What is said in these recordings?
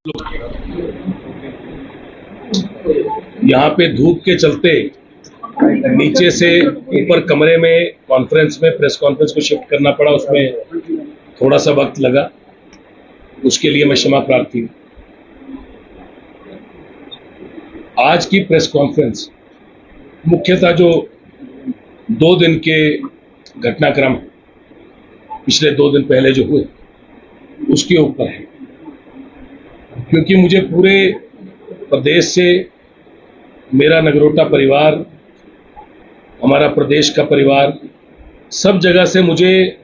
यहाँ पे धूप के चलते नीचे से ऊपर कमरे में प्रेस कॉन्फ्रेंस को शिफ्ट करना पड़ा। उसमें थोड़ा सा वक्त लगा, उसके लिए मैं क्षमा प्रार्थी हूँ। आज की प्रेस कॉन्फ्रेंस मुख्यतः जो 2 दिन के घटनाक्रम पिछले 2 दिन पहले जो हुए उसके ऊपर है, क्योंकि मुझे पूरे प्रदेश से, मेरा नगरोटा परिवार, हमारा प्रदेश का परिवार, सब जगह से मुझे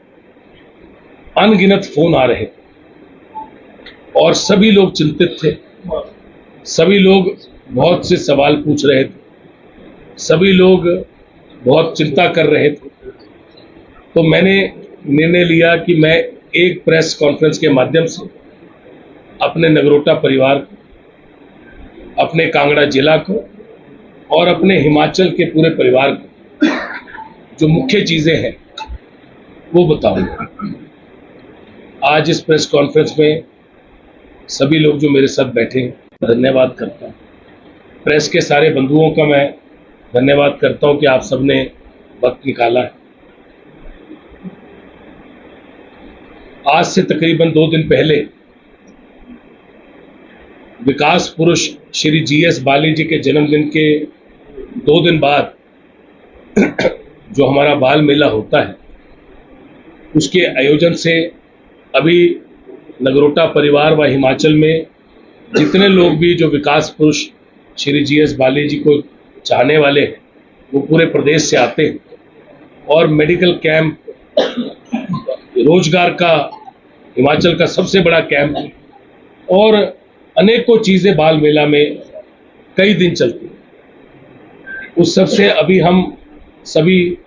अनगिनत फोन आ रहे और सभी लोग चिंतित थे, सभी लोग बहुत से सवाल पूछ रहे थे, सभी लोग बहुत चिंता कर रहे थे। तो मैंने निर्णय लिया कि मैं एक प्रेस कॉन्फ्रेंस के माध्यम से अपने नगरोटा परिवार, अपने कांगड़ा जिला को और अपने हिमाचल के पूरे परिवार को जो मुख्य चीजें हैं वो बताऊंगा। आज इस प्रेस कॉन्फ्रेंस में सभी लोग जो मेरे साथ बैठे हैं, धन्यवाद करता हूं। प्रेस के सारे बंधुओं का मैं धन्यवाद करता हूं कि आप सबने वक्त निकाला है। आज से तकरीबन 2 दिन पहले विकास पुरुष श्री GS बाली जी के जन्मदिन के 2 दिन बाद जो हमारा बाल मेला होता है, उसके आयोजन से अभी नगरोटा परिवार व हिमाचल में जितने लोग भी जो विकास पुरुष श्री GS बाली जी को चाहने वाले हैं, वो पूरे प्रदेश से आते हैं और मेडिकल कैंप, रोजगार का हिमाचल का सबसे बड़ा कैंप और अनेकों चीजें बाल मेला में कई दिन चलती हैं। उस सब से अभी हम सभी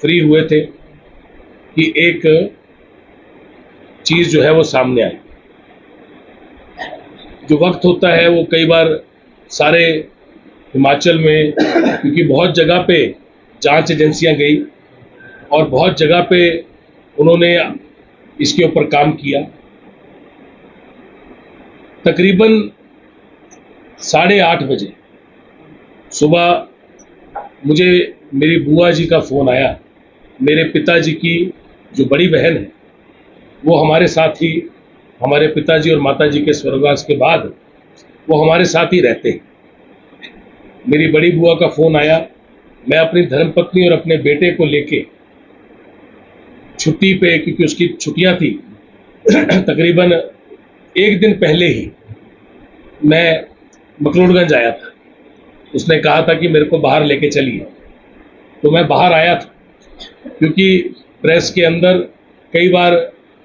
फ्री हुए थे कि एक चीज जो है वो सामने आई। जो वक्त होता है वो कई बार सारे हिमाचल में, क्योंकि बहुत जगह पे जांच एजेंसियां गई और बहुत जगह पे उन्होंने इसके ऊपर काम किया। तकरीबन 8:30 बजे सुबह मुझे मेरी बुआ जी का फोन आया। मेरे पिताजी की जो बड़ी बहन है वो हमारे साथ ही, हमारे पिताजी और माताजी के स्वर्गवास के बाद वो हमारे साथ ही रहते हैं। मेरी बड़ी बुआ का फोन आया। मैं अपनी धर्मपत्नी और अपने बेटे को लेके छुट्टी पे, क्योंकि उसकी छुट्टियां थी, तकरीबन 1 दिन पहले ही मैं मकलोडगंज आया था। उसने कहा था कि मेरे को बाहर लेके चलिए, तो मैं बाहर आया था। क्योंकि प्रेस के अंदर कई बार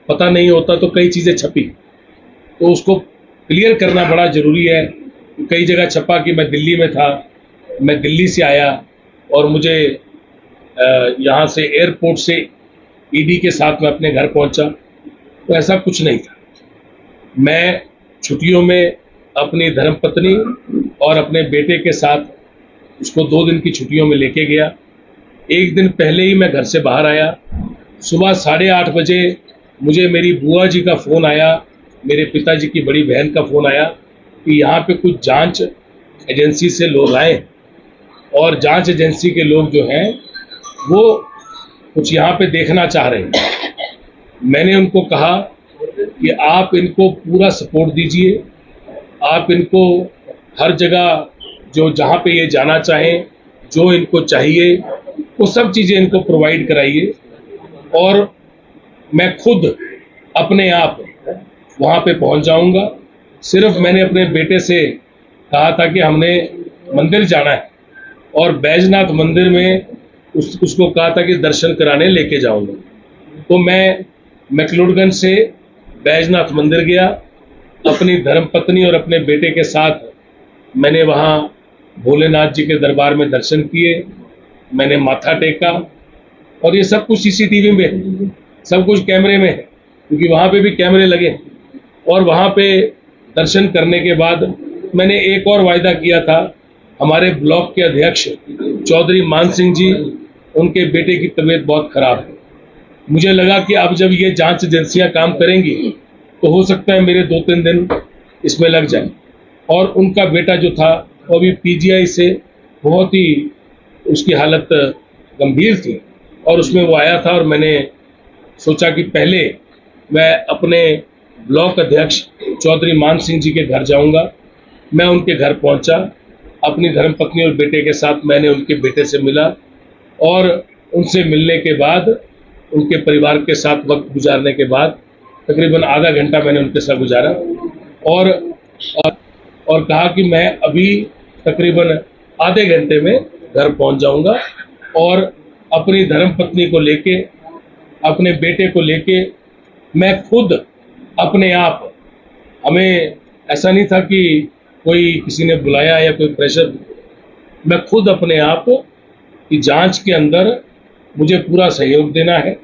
पता नहीं होता तो कई चीज़ें छपी, तो उसको क्लियर करना बड़ा ज़रूरी है। कई जगह छपा कि मैं दिल्ली में था, मैं दिल्ली से आया और मुझे यहाँ से एयरपोर्ट से ED के साथ मैं अपने घर पहुँचा, तो ऐसा कुछ नहीं था। मैं छुट्टियों में अपनी धर्मपत्नी और अपने बेटे के साथ उसको 2 दिन की छुट्टियों में लेके गया। 1 दिन पहले ही मैं घर से बाहर आया। सुबह 8:30 बजे मुझे मेरी बुआ जी का फ़ोन आया, मेरे पिताजी की बड़ी बहन का फ़ोन आया कि यहाँ पे कुछ जांच एजेंसी से लोग आए और जांच एजेंसी के लोग जो हैं वो कुछ यहाँ पे देखना चाह रहे हैं। मैंने उनको कहा कि आप इनको पूरा सपोर्ट दीजिए, आप इनको हर जगह जो जहाँ पे ये जाना चाहें, जो इनको चाहिए वो सब चीज़ें इनको प्रोवाइड कराइए और मैं खुद अपने आप वहाँ पे पहुँच जाऊँगा। सिर्फ मैंने अपने बेटे से कहा था कि हमने मंदिर जाना है और बैजनाथ मंदिर में उसको कहा था कि दर्शन कराने लेके जाऊँगा। तो मैं मैक्लोडगंज से बैजनाथ मंदिर गया, अपनी धर्मपत्नी और अपने बेटे के साथ मैंने वहाँ भोलेनाथ जी के दरबार में दर्शन किए, मैंने माथा टेका और ये सब कुछ CCTV में है, सब कुछ कैमरे में है, क्योंकि वहाँ पे भी कैमरे लगे। और वहाँ पे दर्शन करने के बाद मैंने एक और वायदा किया था। हमारे ब्लॉक के अध्यक्ष चौधरी मान सिंह जी, उनके बेटे की तबीयत बहुत खराब है। मुझे लगा कि अब जब ये जांच एजेंसियां काम करेंगी तो हो सकता है मेरे 2-3 दिन इसमें लग जाए। और उनका बेटा जो था वो अभी पीजीआई से बहुत ही उसकी हालत गंभीर थी और उसमें वो आया था और मैंने सोचा कि पहले मैं अपने ब्लॉक अध्यक्ष चौधरी मान सिंह जी के घर जाऊंगा। मैं उनके घर पहुंचा, अपनी धर्मपत्नी और बेटे के साथ मैंने उनके बेटे से मिला और उनसे मिलने के बाद उनके परिवार के साथ वक्त गुजारने के बाद तकरीबन आधा घंटा मैंने उनके साथ गुजारा और और कहा कि मैं अभी तकरीबन आधे घंटे में घर पहुंच जाऊंगा और अपनी धर्मपत्नी को लेके, अपने बेटे को लेके मैं खुद अपने आप, हमें ऐसा नहीं था कि कोई किसी ने बुलाया या कोई प्रेशर, मैं खुद अपने आप की जांच के अंदर मुझे पूरा सहयोग देना है।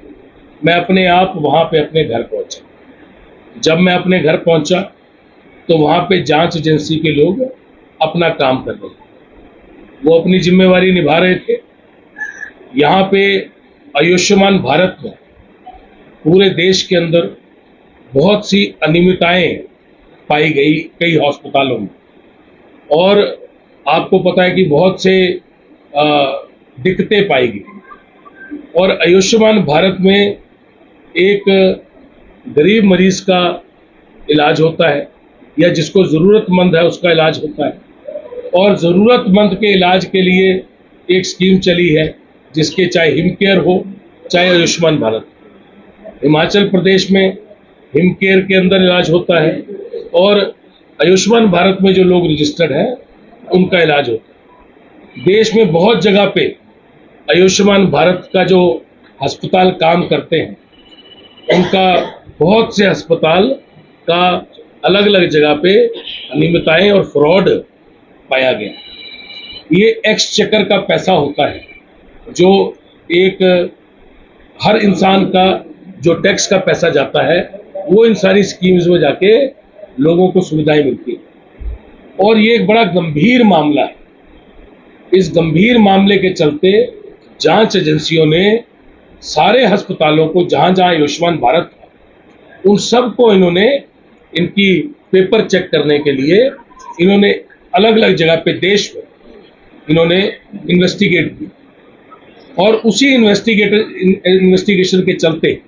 मैं अपने आप वहां पे अपने घर पहुंचा। जब मैं अपने घर पहुंचा तो वहां पे जांच एजेंसी के लोग अपना काम कर रहे थे, वो अपनी जिम्मेवारी निभा रहे थे। यहाँ पे आयुष्मान भारत में पूरे देश के अंदर बहुत सी अनियमितताएं पाई गई कई अस्पतालों में और आपको पता है कि बहुत से दिक्कतें पाई गई और आयुष्मान भारत में एक गरीब मरीज का इलाज होता है या जिसको ज़रूरतमंद है उसका इलाज होता है और ज़रूरतमंद के इलाज के लिए एक स्कीम चली है जिसके चाहे हिमकेयर हो चाहे आयुष्मान भारत। हिमाचल प्रदेश में हिमकेयर के अंदर इलाज होता है और आयुष्मान भारत में जो लोग रजिस्टर्ड हैं उनका इलाज होता है। देश में बहुत जगह पे आयुष्मान भारत का जो अस्पताल काम करते हैं उनका बहुत से अस्पताल का अलग अलग जगह पे अनियमितताएं और फ्रॉड पाया गया। ये एक्सचेकर का पैसा होता है जो एक हर इंसान का जो टैक्स का पैसा जाता है वो इन सारी स्कीम्स में जाके लोगों को सुविधाएं मिलती है और ये एक बड़ा गंभीर मामला है। इस गंभीर मामले के चलते जांच एजेंसियों ने सारे अस्पतालों को जहां जहां आयुष्मान भारत था उन सबको इन्होंने इनकी पेपर चेक करने के लिए इन्होंने अलग अलग जगह पे देश में इन्होंने इन्वेस्टिगेट की और उसी इन्वेस्टिगेशन के चलते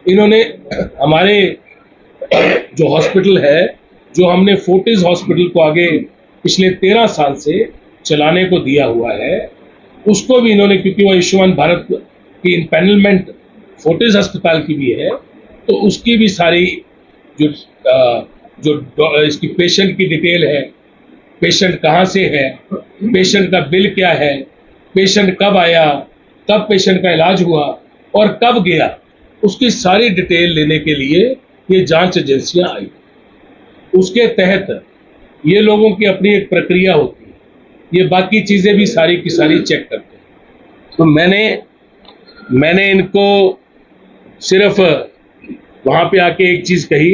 इन्होंने हमारे जो हॉस्पिटल है, जो हमने फोर्टिस हॉस्पिटल को आगे पिछले 13 साल से चलाने को दिया हुआ है, उसको भी इन्होंने, क्योंकि वो आयुष्मान भारत की इम्पैनलमेंट फोर्टिस अस्पताल की भी है, तो उसकी भी सारी जो इसकी पेशेंट की डिटेल है, पेशेंट कहाँ से है, पेशेंट का बिल क्या है, पेशेंट कब आया, कब पेशेंट का इलाज हुआ और कब गया, उसकी सारी डिटेल लेने के लिए ये जांच एजेंसियां आई। उसके तहत ये लोगों की अपनी एक प्रक्रिया होती है, ये बाकी चीजें भी सारी की सारी चेक करते हैं। तो मैंने इनको सिर्फ वहां पे आके एक चीज कही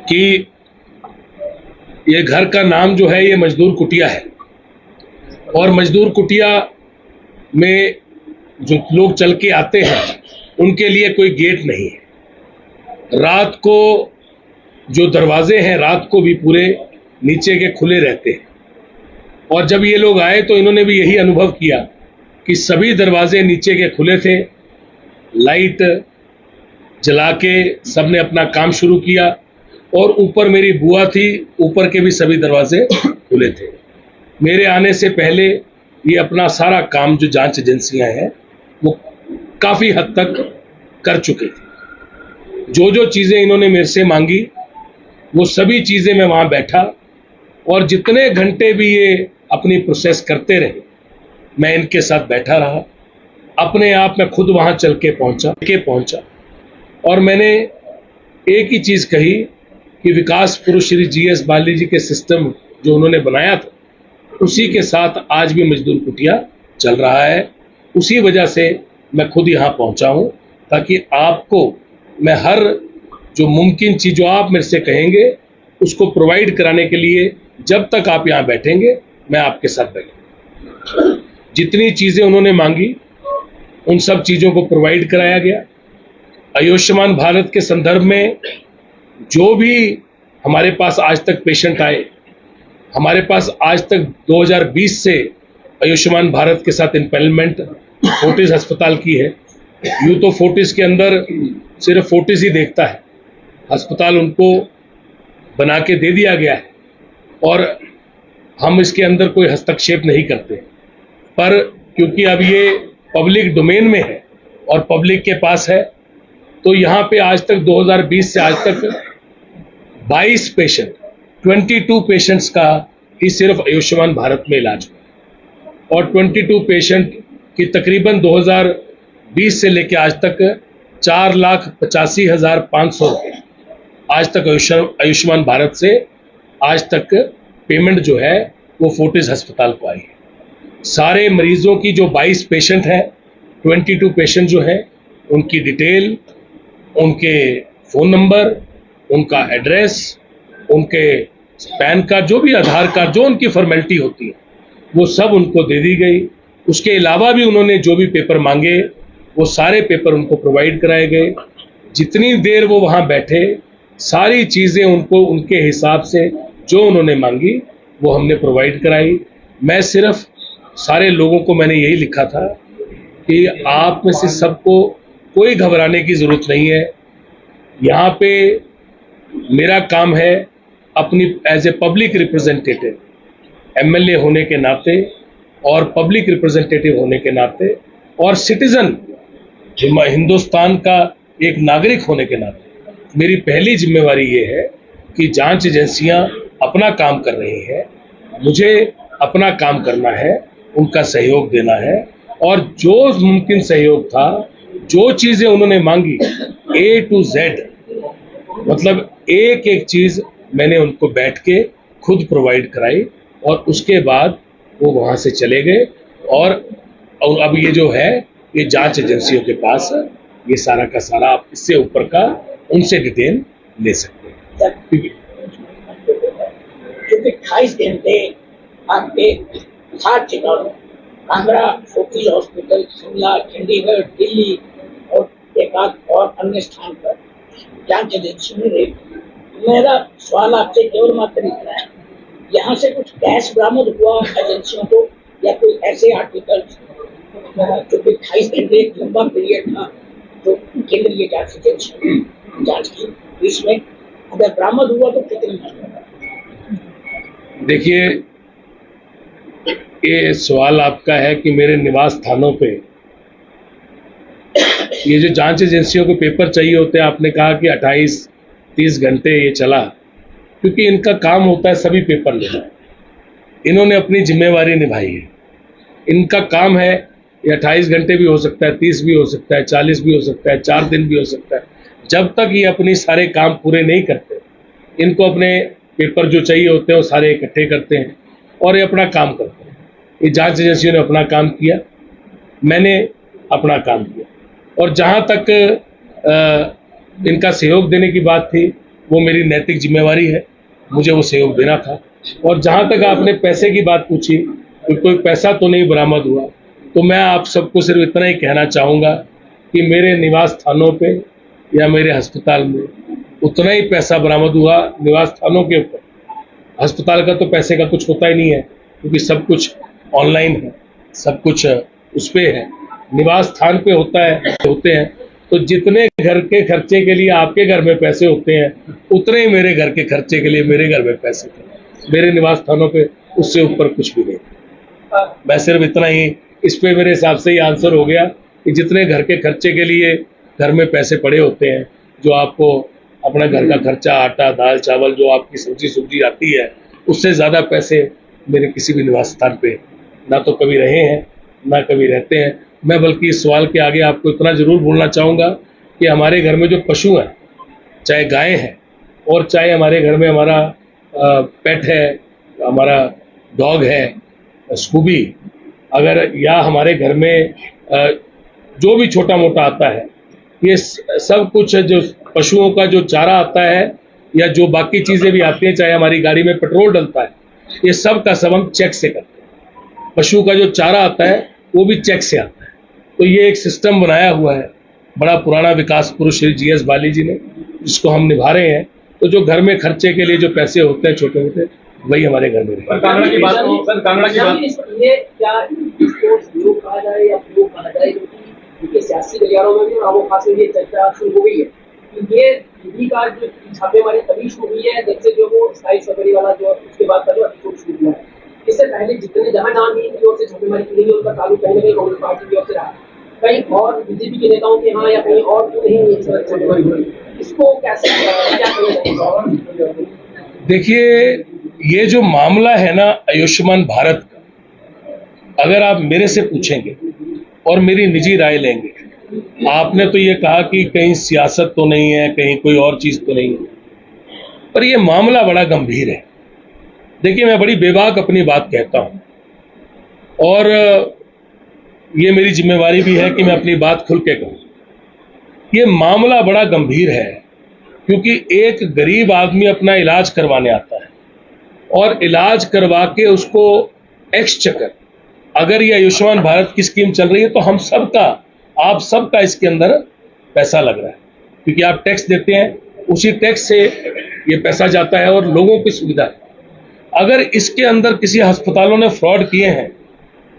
कि ये घर का नाम जो है ये मजदूर कुटिया है और मजदूर कुटिया में जो लोग चल के आते हैं उनके लिए कोई गेट नहीं है। रात को जो दरवाजे हैं रात को भी पूरे नीचे के खुले रहते हैं और जब ये लोग आए तो इन्होंने भी यही अनुभव किया कि सभी दरवाजे नीचे के खुले थे, लाइट जला के सबने अपना काम शुरू किया और ऊपर मेरी बुआ थी, ऊपर के भी सभी दरवाजे खुले थे। मेरे आने से पहले ये अपना सारा काम जो जांच एजेंसियां हैं वो काफी हद तक कर चुके थे। जो जो चीजें इन्होंने मेरे से मांगी वो सभी चीजें मैं वहां बैठा और जितने घंटे भी ये अपनी प्रोसेस करते रहे मैं इनके साथ बैठा रहा। अपने आप में खुद वहां चल के पहुंचा और मैंने एक ही चीज कही कि विकास पुरुष श्री GS बाली जी के सिस्टम जो उन्होंने बनाया था उसी के साथ आज भी मजदूर कुटिया चल रहा है। उसी वजह से मैं खुद यहाँ पहुंचा हूँ ताकि आपको मैं हर जो मुमकिन चीज जो आप मेरे से कहेंगे उसको प्रोवाइड कराने के लिए जब तक आप यहाँ बैठेंगे मैं आपके साथ बैठूंगा। जितनी चीजें उन्होंने मांगी उन सब चीजों को प्रोवाइड कराया गया। आयुष्मान भारत के संदर्भ में जो भी हमारे पास आज तक पेशेंट आए, हमारे पास आज तक 2020 से आयुष्मान भारत के साथ इम्पेनलमेंट फोर्टिस अस्पताल की है। यूँ तो फोर्टिस के अंदर सिर्फ फोर्टिस ही देखता है, अस्पताल उनको बना के दे दिया गया है और हम इसके अंदर कोई हस्तक्षेप नहीं करते। पर क्योंकि अब ये पब्लिक डोमेन में है और पब्लिक के पास है, तो यहाँ पे आज तक 2020 से आज तक 22 पेशेंट 22 पेशेंट्स का ही सिर्फ आयुष्मान भारत में इलाज हुआ और 22 पेशेंट की तकरीबन 2020 से लेकर आज तक 4,85,500 रुपये आज तक आयुष्मान भारत से आज तक पेमेंट जो है वो फोर्टिस अस्पताल को आई है। सारे मरीजों की जो 22 पेशेंट हैं, 22 पेशेंट जो हैं, उनकी डिटेल, उनके फ़ोन नंबर, उनका एड्रेस, उनके पैन कार्ड, जो भी आधार कार्ड, जो उनकी फॉर्मेलिटी होती है, वो सब उनको दे दी गई। उसके अलावा भी उन्होंने जो भी पेपर मांगे वो सारे पेपर उनको प्रोवाइड कराए गए। जितनी देर वो वहाँ बैठे सारी चीज़ें उनको उनके हिसाब से जो उन्होंने मांगी वो हमने प्रोवाइड कराई। मैं सिर्फ सारे लोगों को मैंने यही लिखा था कि आप में से सबको कोई घबराने की ज़रूरत नहीं है। यहाँ पे मेरा काम है अपनी as a public representative, MLA होने के नाते और पब्लिक रिप्रेजेंटेटिव होने के नाते और सिटीजन हिंदुस्तान का एक नागरिक होने के नाते मेरी पहली जिम्मेवारी ये है कि जांच एजेंसियां अपना काम कर रही है, मुझे अपना काम करना है, उनका सहयोग देना है और जो मुमकिन सहयोग था, जो चीज़ें उन्होंने मांगी A to Z, मतलब एक एक चीज़ मैंने उनको बैठ के खुद प्रोवाइड कराई और उसके बाद वो वहाँ से चले गए। और अब ये जो है ये जांच एजेंसियों के पास है, ये सारा का सारा आप इससे ऊपर का उनसे डिटेल ले सकते हैं। क्योंकि 28 घंटे आपके 7 जगह कांगड़ा, फोर्टिस हॉस्पिटल, शिमला, चंडीगढ़, दिल्ली और एक आध और अन्य स्थान पर जांच एजेंसी में रही। मेरा सवाल आपसे केवल मात्र इतना है, यहाँ से कुछ कैश बरामद हुआ एजेंसियों को या कोई ऐसे आर्टिकल जो 28 घंटे एक लंबा पीरियड था जो केंद्रीय जांच एजेंसी जांच की, इसमें अगर बरामद हुआ तो कितनी मात्रा? देखिए, ये सवाल आपका है कि मेरे निवास स्थानों पे ये जो जांच एजेंसियों को पेपर चाहिए होते हैं, आपने कहा कि 28-30 घंटे ये चला, क्योंकि इनका काम होता है सभी पेपर लेना। इन्होंने अपनी जिम्मेवारी निभाई है, इनका काम है। ये 28 घंटे भी हो सकता है, 30 भी हो सकता है, 40 भी हो सकता है, 4 दिन भी हो सकता है। जब तक ये अपनी सारे काम पूरे नहीं करते, इनको अपने पेपर जो चाहिए होते हैं वो सारे इकट्ठे करते हैं और ये अपना काम करते हैं। ये जांच एजेंसियों ने अपना काम किया, मैंने अपना काम किया और जहाँ तक इनका सहयोग देने की बात थी वो मेरी नैतिक जिम्मेवारी है, मुझे वो सहयोग देना था। और जहाँ तक आपने पैसे की बात पूछी, तो कोई पैसा तो नहीं बरामद हुआ, तो मैं आप सबको सिर्फ इतना ही कहना चाहूँगा कि मेरे निवास स्थानों पे या मेरे अस्पताल में उतना ही पैसा बरामद हुआ निवास स्थानों के ऊपर। अस्पताल का तो पैसे का कुछ होता ही नहीं है, क्योंकि सब कुछ ऑनलाइन है, सब कुछ उस पर है। निवास स्थान पे होते हैं तो जितने घर के खर्चे के लिए आपके घर में पैसे होते हैं, उतने ही मेरे घर के खर्चे के लिए मेरे घर में पैसे थे। मेरे निवास स्थानों पे उससे ऊपर कुछ भी नहीं। मैं सिर्फ इतना ही, इस पे मेरे हिसाब से ये आंसर हो गया कि जितने घर के खर्चे के लिए घर में पैसे पड़े होते हैं, जो आपको अपना घर का खर्चा, आटा, दाल, चावल, जो आपकी सब्जी आती है, उससे ज़्यादा पैसे मेरे किसी भी निवास स्थान पे ना तो कभी रहे हैं ना कभी रहते हैं। मैं बल्कि इस सवाल के आगे आपको इतना ज़रूर बोलना चाहूँगा कि हमारे घर में जो पशु हैं, चाहे गाय हैं और चाहे हमारे घर में हमारा पेट है, हमारा डॉग है स्कूबी, अगर या हमारे घर में जो भी छोटा मोटा आता है, ये सब कुछ जो पशुओं का जो चारा आता है या जो बाकी चीज़ें भी आती हैं, चाहे हमारी गाड़ी में पेट्रोल डलता है, ये सब का सब हम चेक से करते हैं। पशु का जो चारा आता है वो भी चेक से आता है। तो ये एक सिस्टम बनाया हुआ है, बड़ा पुराना विकास पुरुष श्री GS बाली जी ने, जिसको हम निभा रहे हैं। तो जो घर में खर्चे के लिए जो पैसे होते हैं छोटे मोटे, वही हमारे घर में सर कांगड़ा की बात सर कांगड़ा की बात ये क्या इसको वियोग कहा जाए या वियोग कहा जाए, क्योंकि सियासी गलियारों में भी और आमो खास में ये चर्चा शुरू हो गई है कि ये ईडी का जो छापेमारी तभी शुरू हुई है जब से जो वो स्थायी सबरी वाला जो उसके बाद का जो एपिसोड शुरू हुआ है। इससे पहले जितने जहां भी इनकी ओर से छापेमारी की गई उनका ताल्लुक कहीं ना कहीं कांग्रेस पार्टी की ओर से रहा, कहीं और बीजेपी के नेताओं के यहाँ या कहीं और नहीं छापेमारी हुई, इसको कैसे क्या करें? देखिए, ये जो मामला है ना आयुष्मान भारत का, अगर आप मेरे से पूछेंगे और मेरी निजी राय लेंगे, आपने तो ये कहा कि कहीं सियासत तो नहीं है, कहीं कोई और चीज तो नहीं है, पर ये मामला बड़ा गंभीर है। देखिए, मैं बड़ी बेबाक अपनी बात कहता हूं और ये मेरी जिम्मेवारी भी है कि मैं अपनी बात खुल के कहूं। ये मामला बड़ा गंभीर है क्योंकि एक गरीब आदमी अपना इलाज करवाने आता है और इलाज करवा के उसको एक्सचेकर, अगर ये आयुष्मान भारत की स्कीम चल रही है तो हम सबका, आप सबका इसके अंदर पैसा लग रहा है, क्योंकि आप टैक्स देते हैं, उसी टैक्स से ये पैसा जाता है और लोगों की सुविधा है। अगर इसके अंदर किसी अस्पतालों ने फ्रॉड किए हैं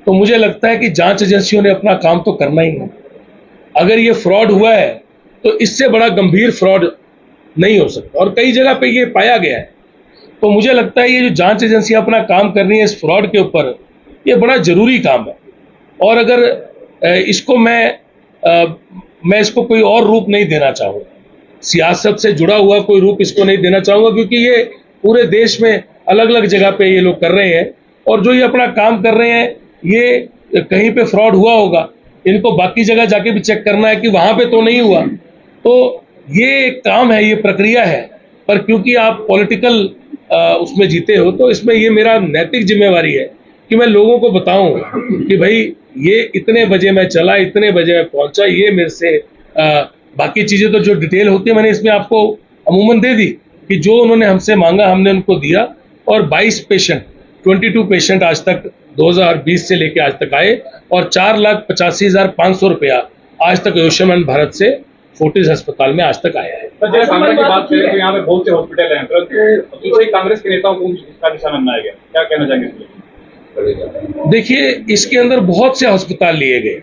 तो मुझे लगता है कि जांच एजेंसियों ने अपना काम तो करना ही है। अगर ये फ्रॉड हुआ है तो इससे बड़ा गंभीर फ्रॉड नहीं हो सकता और कई जगह पे ये पाया गया है। तो मुझे लगता है ये जो जांच एजेंसियां अपना काम कर रही है इस फ्रॉड के ऊपर, ये बड़ा जरूरी काम है और अगर इसको मैं इसको कोई और रूप नहीं देना चाहूँगा, सियासत से जुड़ा हुआ कोई रूप इसको नहीं देना चाहूँगा, क्योंकि ये पूरे देश में अलग अलग जगह पे ये लोग कर रहे हैं और जो ये अपना काम कर रहे हैं, ये कहीं पे फ्रॉड हुआ होगा, इनको बाकी जगह जाके भी चेक करना है कि वहां पे तो नहीं हुआ। तो ये एक काम है, ये प्रक्रिया है, पर क्योंकि आप पॉलिटिकल उसमें जीते हो तो इसमें ये मेरा नैतिक जिम्मेवारी है कि मैं लोगों को बताऊं कि भाई ये इतने बजे मैं चला, इतने बजे मैं पहुंचा, ये मेरे से बाकी चीजें तो जो डिटेल होती है मैंने इसमें आपको अमूमन दे दी कि जो उन्होंने हमसे मांगा हमने उनको दिया और 22 पेशेंट आज तक 2020 से लेके आज तक आए और 4,85,500 रुपया आज तक आयुष्मान भारत से फोर्टिस अस्पताल में आज तक आया है। सर जैसे कांगड़ा की बात करें तो यहाँ पे बहुत से हॉस्पिटल हैं, परंतु दूसरे कांग्रेस के नेताओं को इसका निशाना बनाया गया, क्या कहना चाहेंगे? देखिए, इसके अंदर बहुत से अस्पताल लिए गए।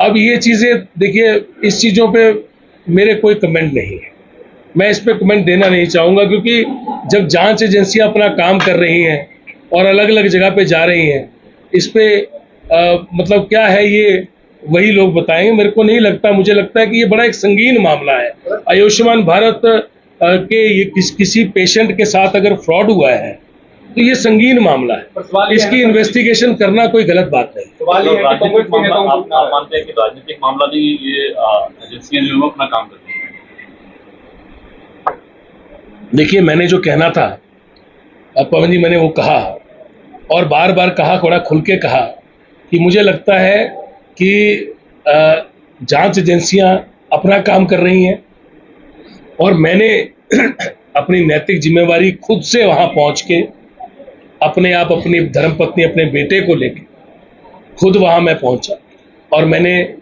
अब ये चीजें देखिए, इस चीजों पे मेरे कोई कमेंट नहीं है, मैं इस पे कमेंट देना नहीं चाहूंगा, क्योंकि जब जांच एजेंसियां अपना काम कर रही हैं और अलग अलग जगह पे जा रही हैं, इस पे मतलब क्या है ये वही लोग बताएंगे। मेरे को नहीं लगता, मुझे लगता है कि ये बड़ा एक संगीन मामला है। आयुष्मान भारत के ये किसी पेशेंट के साथ अगर फ्रॉड हुआ है तो ये संगीन मामला है, इसकी इन्वेस्टिगेशन करना कोई गलत बात नहीं। सवाल ये है कि कांग्रेस के नेताओं आप मानते हैं कि राजनीतिक मामला नहीं, ये एजेंसियां जो है अपना काम करती हैं? देखिए, मैंने जो कहना था पवन जी, मैंने वो कहा और बार बार कहा, बड़ा खुल के कहा कि मुझे लगता है कि जांच एजेंसियां अपना काम कर रही हैं और मैंने अपनी नैतिक जिम्मेवारी खुद से वहां पहुंच के अपने आप, अपनी धर्मपत्नी, अपने बेटे को लेके खुद वहां मैं पहुंचा और मैंने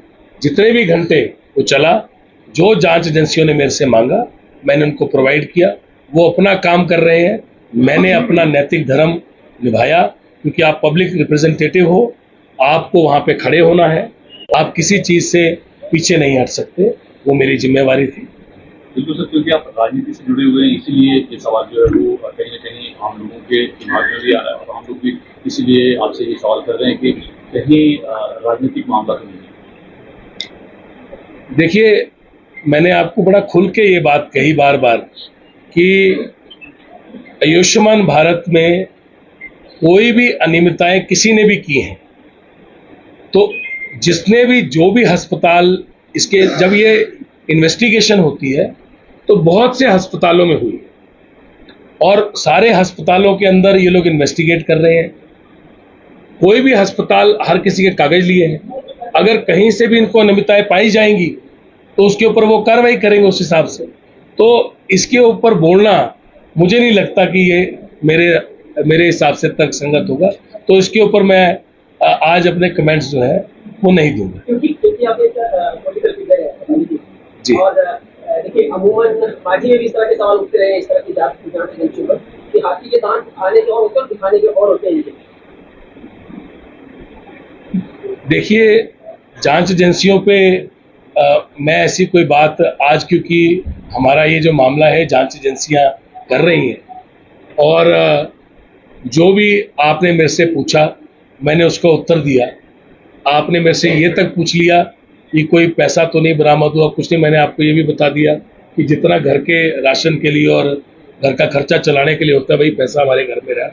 जितने भी घंटे वो चला, जो जांच एजेंसियों ने मेरे से मांगा मैंने उनको प्रोवाइड किया। वो अपना काम कर रहे हैं, मैंने अपना नैतिक धर्म निभाया, क्योंकि आप पब्लिक रिप्रेजेंटेटिव हो, आपको वहां पे खड़े होना है, आप किसी चीज से पीछे नहीं हट सकते, वो मेरी जिम्मेवारी थी। बिल्कुल सर, क्योंकि आप राजनीति से जुड़े हुए हैं, इसीलिए ये सवाल जो है वो कहीं ना कहीं आम लोगों के दिमाग में भी आ रहा है और हम लोग भी इसीलिए आपसे ये सवाल कर रहे हैं कि कहीं राजनीतिक मामला तो नहीं है। देखिए, मैंने आपको बड़ा खुल के ये बात कही बार बार कि आयुष्मान भारत में कोई भी अनियमितताएं किसी ने भी की हैं तो जिसने भी, जो भी अस्पताल, इसके जब ये इन्वेस्टिगेशन होती है तो बहुत से अस्पतालों में हुई और सारे अस्पतालों के अंदर ये लोग इन्वेस्टिगेट कर रहे हैं। कोई भी अस्पताल हर किसी के कागज लिए हैं, अगर कहीं से भी इनको अनियमितताएं पाई जाएंगी तो उसके ऊपर वो कार्रवाई करेंगे उस हिसाब से। तो इसके ऊपर बोलना मुझे नहीं लगता कि ये मेरे हिसाब से तर्कसंगत होगा, तो इसके ऊपर मैं आज अपने कमेंट्स जो है वो नहीं दूंगा। क्योंकि आप एक पॉलिटिकल फिगर है जी। और देखिए अमूमन माजी में भी इस तरह के सवाल उठते रहे हैं, इस तरह की जांच एजेंसियों पर कि हाथी के दांत खाने के और होते हैं, दिखाने के और होते हैं। देखिए, जांच एजेंसियों पे मैं ऐसी कोई बात आज, क्योंकि हमारा ये जो मामला है जांच एजेंसियां कर रही हैं, और जो भी आपने मेरे से पूछा मैंने उसका उत्तर दिया। आपने मेरे से ये तक पूछ लिया कि कोई पैसा तो नहीं बरामद हुआ, कुछ नहीं। मैंने आपको ये भी बता दिया कि जितना घर के राशन के लिए और घर का खर्चा चलाने के लिए होता है, वही पैसा हमारे घर में रहा,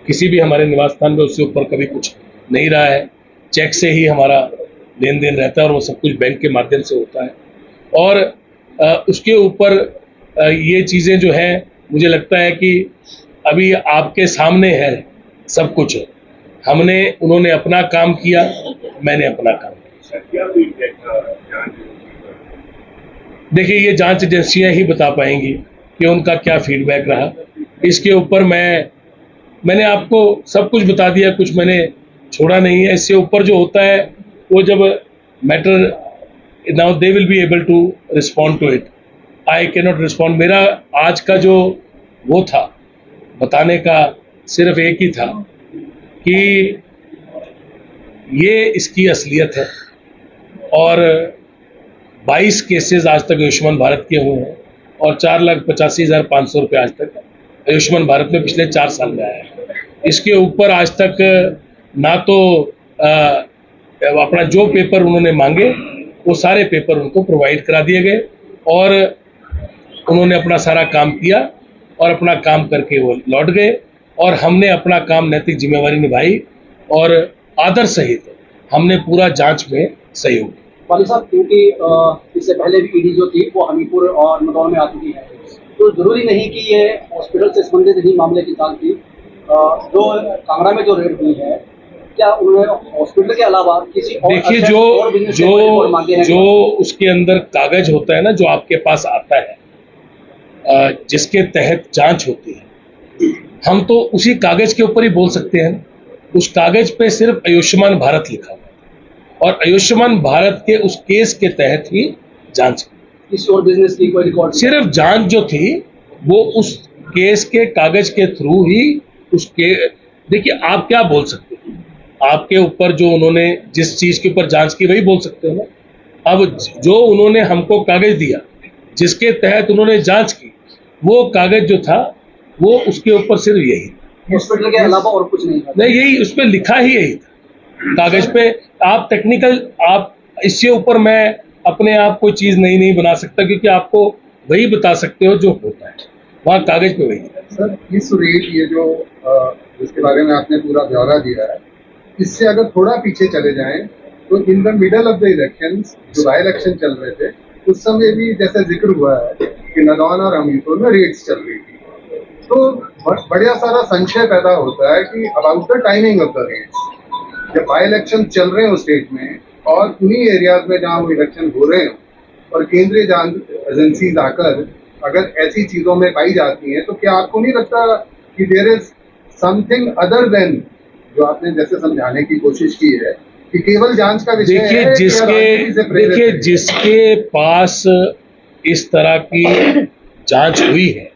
किसी भी हमारे निवास स्थान में उससे ऊपर कभी कुछ नहीं रहा है। चेक से ही हमारा लेन देन रहता है और वो सब कुछ बैंक के माध्यम से होता है। और उसके ऊपर ये चीज़ें जो हैं, मुझे लगता है कि अभी आपके सामने है सब कुछ। उन्होंने अपना काम किया, मैंने अपना काम किया। देखिए, ये जांच एजेंसियां ही बता पाएंगी कि उनका क्या फीडबैक रहा। इसके ऊपर मैंने आपको सब कुछ बता दिया, कुछ मैंने छोड़ा नहीं है। इससे ऊपर जो होता है वो जब matter, now they will be able to respond to it, I can not respond. मेरा आज का जो वो था बताने का सिर्फ एक ही था कि ये इसकी असलियत है। और 22 केसेस आज तक आयुष्मान भारत के हुए हैं और 4,85,500 रुपये आज तक आयुष्मान भारत में पिछले 4 साल में आया है। इसके ऊपर आज तक ना तो अपना जो पेपर उन्होंने मांगे वो सारे पेपर उनको प्रोवाइड करा दिए गए, और उन्होंने अपना सारा काम किया और अपना काम करके वो लौट गए। और हमने अपना काम नैतिक जिम्मेवारी निभाई और आदर सहित हमने पूरा जांच में सहयोग किया। वाली साहब, क्योंकि इससे पहले भी ईडी जो थी वो हमीरपुर और नदौन में आ चुकी है, तो जरूरी नहीं कि ये हॉस्पिटल से संबंधित ही मामले की जांच थी। जो कांगड़ा में जो रेड हुई है, क्या उन्होंने हॉस्पिटल के अलावा किसी और, देखिए, जो उसके अंदर कागज होता है ना, जो आपके पास आता है, जिसके तहत जांच होती है, हम तो उसी कागज के ऊपर ही बोल सकते हैं। उस कागज पे सिर्फ आयुष्मान भारत लिखा हुआ है और आयुष्मान भारत के उस केस के तहत ही जांच की। किसी और बिजनेस की कोई रिकॉर्ड, सिर्फ जांच जो थी वो उस केस के कागज के थ्रू ही उसके। देखिए, आप क्या बोल सकते हैं, आपके ऊपर जो उन्होंने जिस चीज के ऊपर जांच की वही बोल सकते हो ना। अब जो उन्होंने हमको कागज दिया जिसके तहत उन्होंने जांच की, वो कागज जो था वो उसके ऊपर सिर्फ यही, हॉस्पिटल के अलावा और कुछ नहीं, यही उस पर लिखा ही यही था कागज पे। आप टेक्निकल, आप इससे ऊपर मैं अपने आप कोई चीज नहीं बना सकता, क्योंकि आपको वही बता सकते हो जो होता है, वहाँ कागज पे वही है। सर, इस रेट ये जो जिसके बारे में आपने पूरा ब्यौरा दिया है, इससे अगर थोड़ा पीछे चले जाएं तो in the middle of the elections जो बाई इलेक्शन चल रहे थे, उस समय भी जैसे जिक्र हुआ है कि नदौन और हमीरपुर में रेट्स चल रही थी, तो बढ़िया सारा संशय पैदा होता है कि about the timing of the rates. जब बाई इलेक्शन चल रहे हो स्टेट में और उन्हीं एरियाज में जहाँ वो इलेक्शन हो रहे हो और केंद्रीय जांच एजेंसीज आकर अगर ऐसी चीजों में पाई जाती हैं, तो क्या आपको नहीं लगता कि there is something other than जो आपने जैसे समझाने की कोशिश की है कि केवल जांच का विषय है? देखिए, जिसके पास इस तरह की जांच हुई है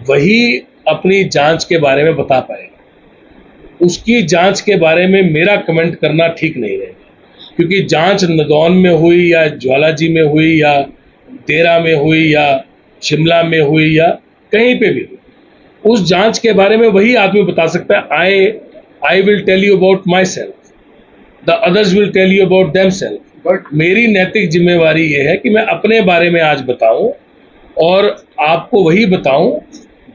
वही अपनी जांच के बारे में बता पाएगा। उसकी जांच के बारे में मेरा कमेंट करना ठीक नहीं रहेगा, क्योंकि जांच नदौन में हुई या ज्वालाजी में हुई या देरा में हुई या शिमला में हुई या कहीं पे भी, उस जांच के बारे में वही आदमी बता सकता है। I will tell you about myself, the others will tell you about themself, but मेरी नैतिक जिम्मेवारी ये है कि मैं अपने बारे में आज बताऊं और आपको वही बताऊं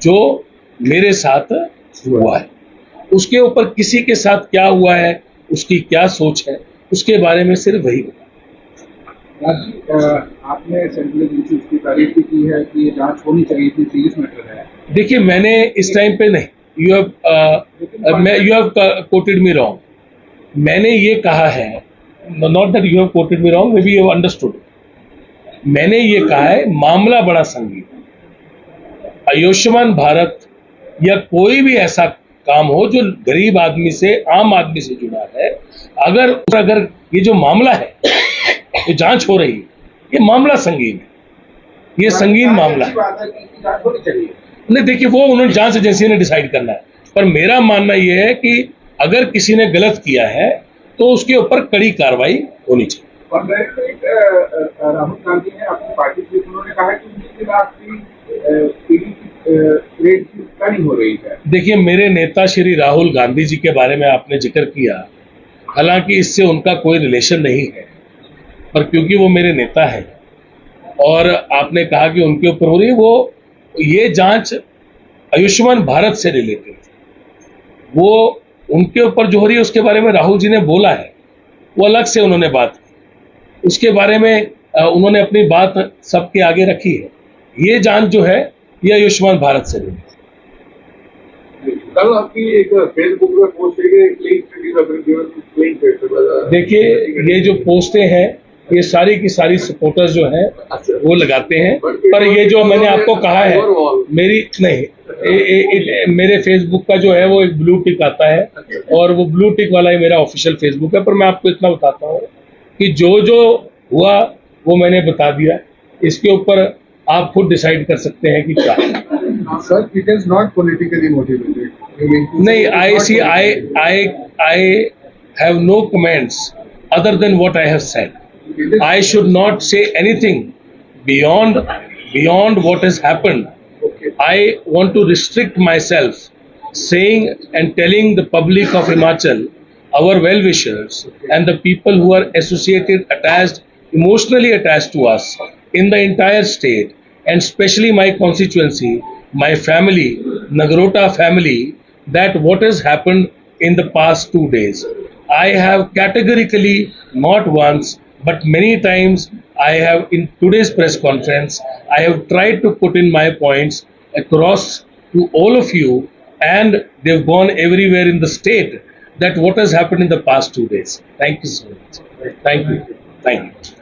जो मेरे साथ हुआ है। उसके ऊपर किसी के साथ क्या हुआ है, उसकी क्या सोच है, उसके बारे में सिर्फ वही बता। आपने सेंट्रल एजेंसीज की तारीफ भी की है कि ये जांच होनी चाहिए थी, सीरियस मैटर है। देखिए, मैंने इस टाइम पे नहीं, you have coated me wrong. मैंने ये कहा है, not that you have coated me wrong, may be you have understood. मैंने ये कहा है मामला बड़ा संगीन, आयुष्मान भारत या कोई भी ऐसा काम हो जो गरीब आदमी से, आम आदमी से जुड़ा है, अगर ये जो मामला है, ये जांच हो रही है, ये मामला संगीन है। ये संगीन मामला है। बात है कि इसकी जांच होनी चाहिए। नहीं देखिए, वो उन्होंने जांच एजेंसी ने डिसाइड करना है, पर मेरा मानना ये है कि अगर किसी ने गलत किया है तो उसके ऊपर कड़ी कार्रवाई होनी चाहिए। और राहुल गांधी ने अपनी पार्टी से उन्होंने कहा कि उनके खिलाफ भी पीडी रेड की प्लानिंग हो रही है। देखिए, मेरे नेता श्री राहुल गांधी जी के बारे में आपने जिक्र किया, हालांकि इससे उनका कोई रिलेशन नहीं है, पर क्योंकि वो मेरे नेता है और आपने कहा कि उनके ऊपर हो रही है, वो ये जांच आयुष्मान भारत से रिलेटेड, वो उनके ऊपर जो हो रही है उसके बारे में राहुल जी ने बोला है, वो अलग से उन्होंने बात की, उसके बारे में उन्होंने अपनी बात सबके आगे रखी है। ये जांच जो है ये आयुष्मान भारत से रिलेटेड। कल आपकी एक फेसबुक पे पोस्ट देखिए, ये जो पोस्टें हैं ये सारी की सारी सपोर्टर्स जो हैं वो लगाते हैं, पर ये जो मैंने आपको कहा है, मेरी नहीं, मेरे फेसबुक का जो है वो एक ब्लू टिक आता है और वो ब्लू टिक वाला ही मेरा ऑफिशियल फेसबुक है। पर मैं आपको इतना बताता हूँ कि जो जो हुआ वो मैंने बता दिया, इसके ऊपर आप खुद डिसाइड कर सकते हैं कि क्या है। Sir, it is not politically motivated. नहीं, I have no comments other than what I have said. I should not say anything beyond what has happened. I want to restrict myself saying and telling the public of Himachal, our well-wishers and the people who are associated, attached, emotionally attached to us in the entire state and especially my constituency, my family, Nagrota family, that what has happened in the past 2 days. I have categorically, not once, but many times, I have in today's press conference, I have tried to put in my points across to all of you, and they've gone everywhere in the state that what has happened in the past 2 days. Thank you so much. Thank you. Thank you.